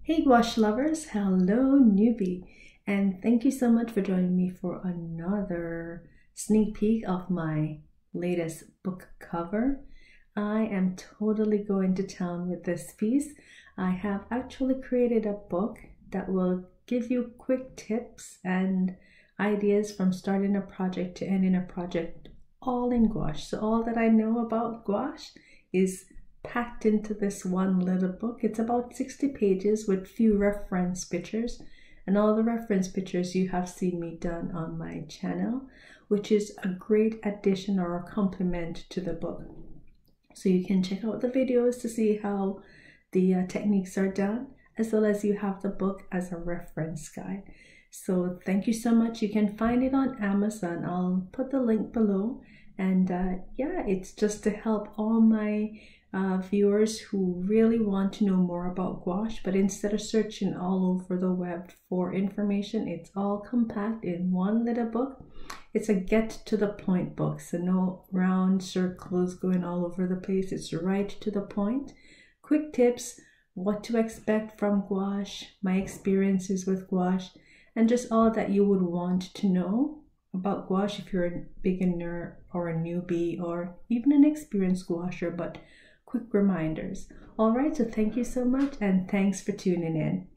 Hey Gouache Lovers, hello newbie, and thank you so much for joining me for another sneak peek of my latest book cover. I am totally going to town with this piece. I have actually created a book that will give you quick tips and ideas from starting a project to ending a project, all in gouache. So all that I know about gouache is packed into this one little book. It's about 60 pages with few reference pictures, and all the reference pictures you have seen me done on my channel, which is a great addition or a complement to the book. So you can check out the videos to see how the techniques are done, as well as you have the book as a reference guide. So thank you so much. You can find it on Amazon. I'll put the link below. And yeah, it's just to help all my viewers who really want to know more about gouache, but instead of searching all over the web for information, it's all compact in one little book. It's a get to the point book, so no round circles going all over the place. It's right to the point. Quick tips, what to expect from gouache, my experiences with gouache, and just all that you would want to know about gouache if you're a beginner or a newbie or even an experienced gouacher, but quick reminders. All right, so thank you so much, and thanks for tuning in.